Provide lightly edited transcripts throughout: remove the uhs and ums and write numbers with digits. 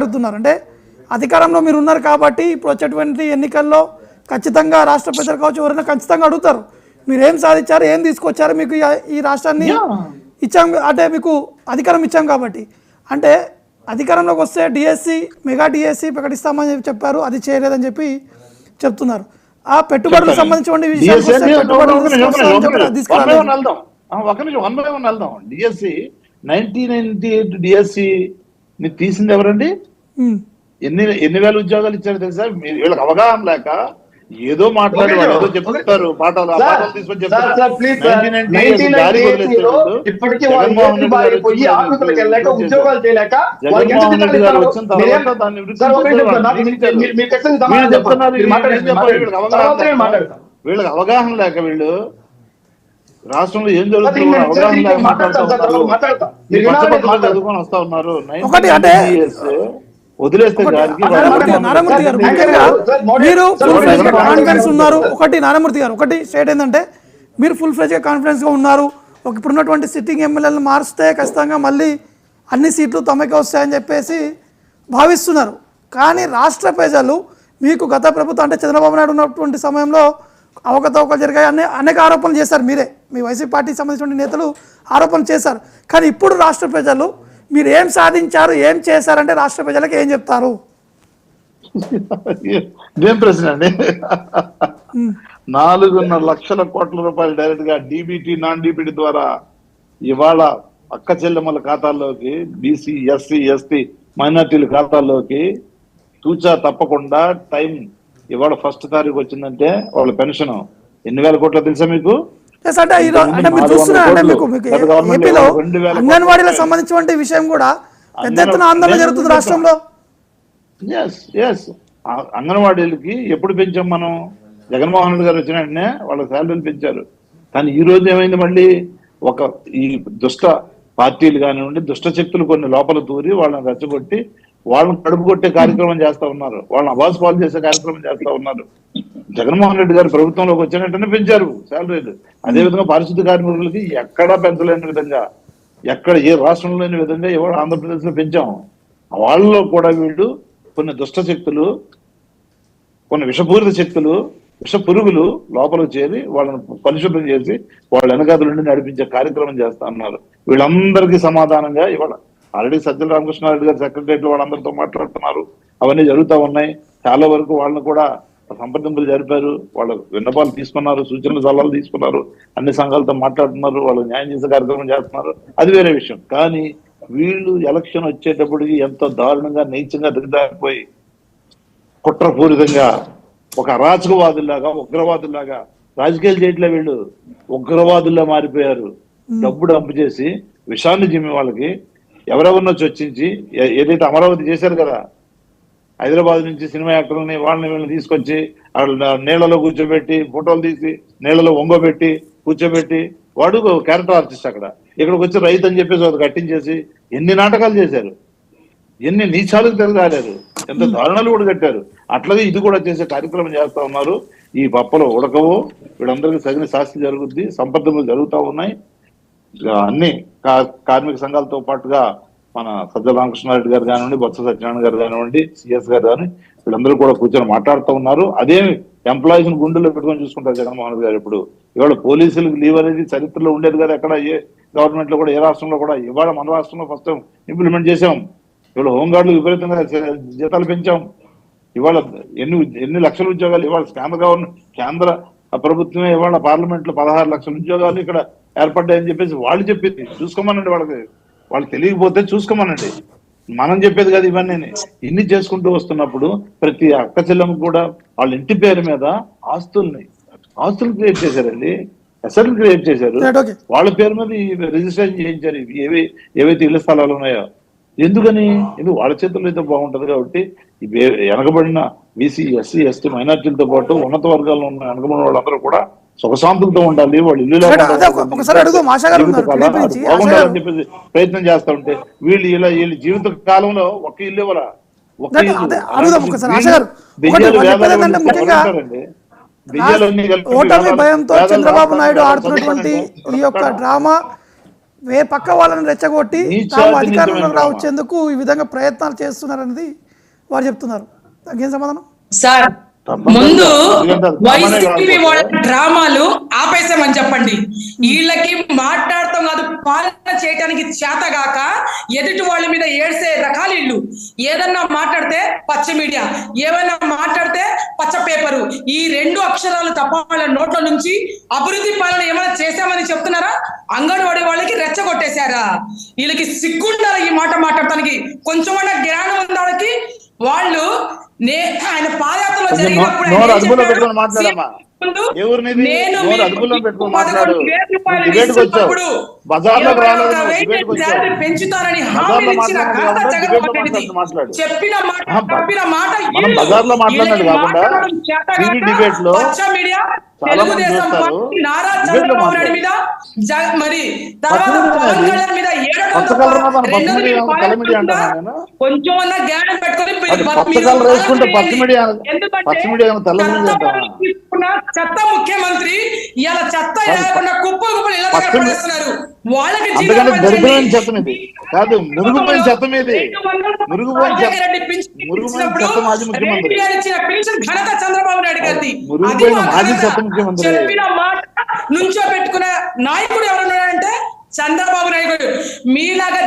అడుగుతున్నారు. అంటే అధికారంలో మీరు ఉన్నారు కాబట్టి ఇప్పుడు వచ్చేటువంటి ఎన్నికల్లో ఖచ్చితంగా రాష్ట్ర ప్రజలు కావచ్చు ఎవరైనా ఖచ్చితంగా అడుగుతారు, మీరు ఏం సాధించారు, ఏం తీసుకొచ్చారు, మీకు ఈ రాష్ట్రాన్ని ఇచ్చాం, అంటే మీకు అధికారం ఇచ్చాం కాబట్టి. అంటే అధికారంలోకి వస్తే డిఎస్సి మెగా డిఎస్సి ప్రకటిస్తామని చెప్పారు, అది చేయలేదని చెప్పి చెప్తున్నారు. ఆ పెట్టుబడులకు సంబంధించిన విషయాలు డిఎస్సి 1998 డిఎస్సి తీసింది ఎవరండి? ఎన్ని వేల ఉద్యోగాలు ఇచ్చారు తెలుసా? వీళ్ళకి అవగాహన లేక ఏదో మాట్లాడి వాళ్ళు ఏదో చెప్తారు, పాఠాలు తీసుకొని చెప్తారు. జగన్మోహన్ రెడ్డి గారు వచ్చిన తర్వాత దాన్ని వీళ్ళకి అవగాహన లేక వీళ్ళు రాష్ట్రంలో ఏం జరుగుతుందో అవగాహన లేక మాట్లాడుతూ చదువుకొని వస్తా ఉన్నారు. వదిలేస్తే నారాయణమూర్తి గారు ముఖ్యంగా మీరు ఫుల్ ఫ్లెజ్ గా కాన్ఫిడెన్స్ ఉన్నారు. నారాయణమూర్తి గారు ఒకటి స్టేట్ ఏంటంటే మీరు ఫుల్ ఫ్లెజ్ గా కాన్ఫిడెన్స్ గా ఉన్నారు. ఇప్పుడున్నటువంటి సిట్టింగ్ ఎమ్మెల్యేలను మారిస్తే ఖచ్చితంగా మళ్ళీ అన్ని సీట్లు తమకే వస్తాయని చెప్పేసి భావిస్తున్నారు. కానీ రాష్ట్ర ప్రజలు మీకు గత ప్రభుత్వం అంటే చంద్రబాబు నాయుడు ఉన్నటువంటి సమయంలో అవకతవకలు జరిగాయి అనేక ఆరోపణలు చేశారు. మీరే మీ వైసీపీ పార్టీకి సంబంధించిన నేతలు ఆరోపణలు చేశారు. కానీ ఇప్పుడు రాష్ట్ర ప్రజలు మీరు ఏం సాధించారు, ఏం చేశారంటే రాష్ట్ర ప్రజలకు ఏం చెప్తారు? ఏం ప్రశ్న అండి? 4.5 లక్షల కోట్ల రూపాయలు డైరెక్ట్ గా డీబీటీ నాన్ డీబీటీ ద్వారా ఇవాళ అక్క చెల్లెమ్మల ఖాతాల్లోకి, బీసీ ఎస్సీ ఎస్టీ మైనార్టీల ఖాతాల్లోకి తూచా తప్పకుండా టైం ఇవాళ 1వ తారీఖు వచ్చిందంటే వాళ్ళ పెన్షన్ ఎన్ని వేల కోట్లు తెలుసా మీకు? అంగన్వాడీలకు సంబంధించిన విషయం కూడా పెద్ద ఎత్తున ఆందోళన జరుగుతుంది రాష్ట్రంలో. అంగన్వాడీలకి ఎప్పుడు పెంచాం మనం? జగన్మోహన్ రెడ్డి గారు వచ్చిన వెంటనే వాళ్ళ శాలరీలు పెంచారు. కానీ ఈ రోజు ఏమైంది? మళ్ళీ ఈ దుష్ట పార్టీలు కానివ్వండి, దుష్ట శక్తులు కొన్ని లోపల దూరి వాళ్ళని రెచ్చగొట్టి వాళ్ళని కడుపు కొట్టే కార్యక్రమం చేస్తా ఉన్నారు, వాళ్ళని అబాస్ పాలు చేసే కార్యక్రమం చేస్తా ఉన్నారు. జగన్మోహన్ రెడ్డి గారు ప్రభుత్వంలోకి వచ్చిన వెంటనే పెంచారు శాలరీలు. అదేవిధంగా పారిశుద్ధ్య కార్మికులకి ఎక్కడా పెంచలేని విధంగా, ఎక్కడ ఏ రాష్ట్రంలో లేని విధంగా ఇవాళ ఆంధ్రప్రదేశ్ లో పెంచాము. వాళ్ళలో కూడా వీళ్ళు కొన్ని దుష్ట శక్తులు, కొన్ని విషపూరిత శక్తులు, విష పురుగులు లోపలికి చేరి వాళ్ళని పరిశుభ్రం చేసి వాళ్ళ వెనకాల నుండి నడిపించే కార్యక్రమం చేస్తా ఉన్నారు. వీళ్ళందరికీ సమాధానంగా ఇవాళ ఆల్రెడీ సజ్జల రామకృష్ణారెడ్డి గారు సెక్రటరియట్ వాళ్ళందరితో మాట్లాడుతున్నారు. అవన్నీ జరుగుతూ ఉన్నాయి. చాలా వరకు వాళ్ళని కూడా సంప్రదింపులు జరిపారు, వాళ్ళ విన్నపాలు తీసుకున్నారు, సూచనలు సలహాలు తీసుకున్నారు, అన్ని సంఘాలతో మాట్లాడుతున్నారు, వాళ్ళు న్యాయం చేసే కార్యక్రమం చేస్తున్నారు. అది వేరే విషయం. కానీ వీళ్ళు ఎలక్షన్ వచ్చేటప్పటికి ఎంతో దారుణంగా నీచంగా దిగజారిపోయి కుట్రపూరితంగా ఒక అరాచకవాదుల్లాగా, ఉగ్రవాదుల్లాగా రాజకీయాలు చేయట్లే, వీళ్ళు ఉగ్రవాదుల్లా మారిపోయారు. డబ్బు డంపు చేసి విషాన్ని జిమ్మి వాళ్ళకి ఎవరెవరినో చొచ్చించి, ఏదైతే అమరావతి చేశారు కదా, హైదరాబాద్ నుంచి సినిమా యాక్టర్లని వాళ్ళని వీళ్ళని తీసుకొచ్చి నీళ్లలో కూర్చోబెట్టి ఫోటోలు తీసి నీళ్లలో ఒంగోబెట్టి కూర్చోబెట్టి వాడు క్యారెక్టర్ ఆర్టిస్ట్. ఇక్కడికి వచ్చి రైతు అని చెప్పేసి అది కట్టించేసి ఎన్ని నాటకాలు చేశారు, ఎన్ని నీచాలకు తిరగాలేరు, ఎంత దారుణాలు కూడా కట్టారు. అట్లాగే ఇది కూడా చేసే కార్యక్రమం చేస్తా ఉన్నారు. ఈ పప్పలు ఉడకవు, వీళ్ళందరికీ తగిన శాస్తి జరుగుద్ది, సంప్రదింపులు జరుగుతూ ఉన్నాయి. అన్ని కార్మిక సంఘాలతో పాటుగా మన సజ్జల రామకృష్ణారెడ్డి గారు కానివ్వండి, బొత్స సత్యనారాయణ గారు కానివ్వండి, సిఎస్ గారు కానీ వీళ్ళందరూ కూడా కూర్చొని మాట్లాడుతూ ఉన్నారు. అదే ఎంప్లాయీస్ ని గుండెల్లో పెట్టుకొని చూసుకుంటారు జగన్మోహన్ రెడ్డి గారు. ఇప్పుడు ఇవాళ పోలీసులకు లీవ్ అనేది చరిత్రలో ఉండేది కదా, ఎక్కడ ఏ గవర్నమెంట్ లో కూడా, ఏ రాష్ట్రంలో కూడా. ఇవాళ మన రాష్ట్రంలో ఫస్ట్ టైం ఇంప్లిమెంట్ చేసాం. ఇవాళ హోంగార్డులు విపరీతంగా జీతాలు పెంచాం. ఇవాళ ఎన్ని లక్షల ఉద్యోగాలు ఇవాళ కేంద్ర ప్రభుత్వమే ఇవాళ పార్లమెంట్ లో 16 లక్షల ఉద్యోగాలు ఇక్కడ ఏర్పడ్డాయని చెప్పేసి వాళ్ళు చెప్పింది. చూసుకోమనండి, వాళ్ళు తెలియకపోతే చూసుకోమనండి. మనం చెప్పేది కాదు ఇవన్నీ. ఇన్ని చేసుకుంటూ వస్తున్నప్పుడు ప్రతి అక్క చెల్లెమ్మ కూడా వాళ్ళ ఇంటి పేరు మీద ఆస్తులు క్రియేట్ చేశారండి, అసెట్లు క్రియేట్ చేశారు. వాళ్ళ పేరు మీద రిజిస్ట్రేషన్ చేయించారు ఏవైతే ఇళ్ల స్థలాలు ఉన్నాయో. ఎందుకని? ఇది వాళ్ళ చేతుల్లో అయితే బాగుంటది కాబట్టి. వెనకబడిన బీసీ ఎస్సీ ఎస్టీ మైనార్టీలతో పాటు ఉన్నత వర్గాల్లో ఉన్న వెనకబడిన వాళ్ళందరూ కూడా సుఖశాంతులతో ఉండాలి, వాళ్ళు ఇల్లు బాగుండాలని చెప్పేసి ప్రయత్నం చేస్తా ఉంటే వీళ్ళ జీవిత కాలంలో ఒక ఇల్లు ఇవ్వరా, ఒక ఓటమి భయంతో చంద్రబాబు నాయుడు ఆడుతున్నటువంటి ఈ యొక్క డ్రామా పక్క వాళ్ళని రెచ్చగొట్టి తాము అధికారంలో రావచ్చేందుకు ఈ విధంగా ప్రయత్నాలు చేస్తున్నారనేది వారు చెప్తున్నారు. దానికి సమాధానం సార్ ముందు వైసీపీ వాళ్ళ డ్రామాలు ఆపేసామని చెప్పండి. వీళ్ళకి మాట్లాడటం కాదు, పాలన చేయడానికి చేతగాక ఎదుటి వాళ్ళ మీద ఏడ్సే రకాలు ఇల్లు. ఏదన్నా మాట్లాడితే పచ్చ మీడియా, ఏమైనా మాట్లాడితే పచ్చ పేపరు. ఈ 2 అక్షరాలు తప్ప వాళ్ళ నోట్ల నుంచి అభివృద్ధి పాలన ఏమైనా చేశామని చెప్తున్నారా? అంగన్వాడీ వాళ్ళకి రెచ్చగొట్టేశారా? వీళ్ళకి సిగ్గుండాలి ఈ మాట మాట్లాడటానికి. కొంచెమన్నా జ్ఞానం ఉందా వాళ్ళకి? వాళ్ళు ఆయన పాదయాత్రలో జరిగినప్పుడు పెంచుతారని హామీ ఇచ్చిన చెప్పిన మాట పచ్చ మీడియా తెలుగుదేశం పార్టీ నారా చంద్రబాబు నాయుడు మీద మరి తర్వాత పవన్ కళ్యాణ్ మీద కొంచెం జ్ఞానం పెట్టుకొని చెత్త ముఖ్యమంత్రి ఇలా చెత్త లేకుండా కుప్పలు కుప్పలు ఇలా పడేస్తున్నారు. వాళ్ళకి కాదు మురుగుపోయిన చెత్త మీద ఘనత చంద్రబాబు నాయుడు గారిది. ముఖ్యమంత్రి చెప్పిన మాట నుంచో పెట్టుకున్న నాయకుడు ఎవరున్నాడంటే చంద్రబాబు నాయుడు. మీలాగా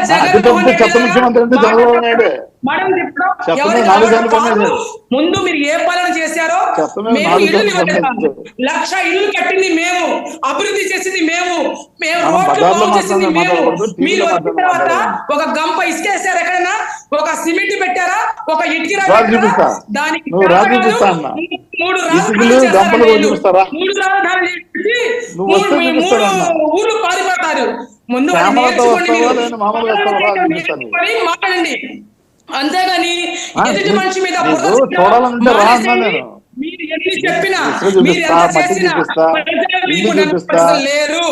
ముందు మీరు ఏ పాలన చేశారో, మేము ఇల్లు 1,00,000 ఇల్లు కట్టింది మేము, అభివృద్ధి చేసింది మేము, రోడ్లు చేసింది మేము. మీరు వచ్చిన తర్వాత ఒక గంప ఇసుకేసారు, ఎక్కడైనా ఒక సిమెంట్ పెట్టారా, ఒక ఇటుకి దానికి 3 రాజధానులు 3 ఊర్లు పారిపోతారు. ముందు మాట్లాడండి, అంతేగాని ఎదుటి మనిషి మీద మీరు ఎన్ని చెప్పినా, మీరు ఎంత చేసినా లేరు.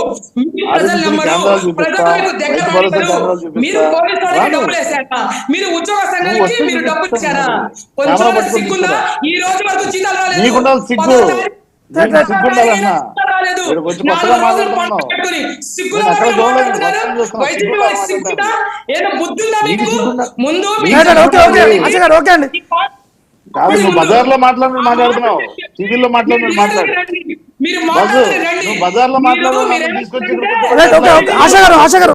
ప్రజలు నమ్మరు, ప్రజలకు దగ్గర. మీరు పోలీసు వాళ్ళకి డబ్బులు వేసారా? మీరు ఉద్యోగ సంఘానికి మీరు డబ్బులు ఇచ్చారా? కొంచెం సిగ్గుందా? ఈ రోజు వరకు జీతాలు రాలేదు. బజార్లో మాట్లాడుతున్నావు, టీవీలో మాట్లాడు, మీరు బజార్లో మాట్లాడు తీసుకొచ్చి ఆశ గారు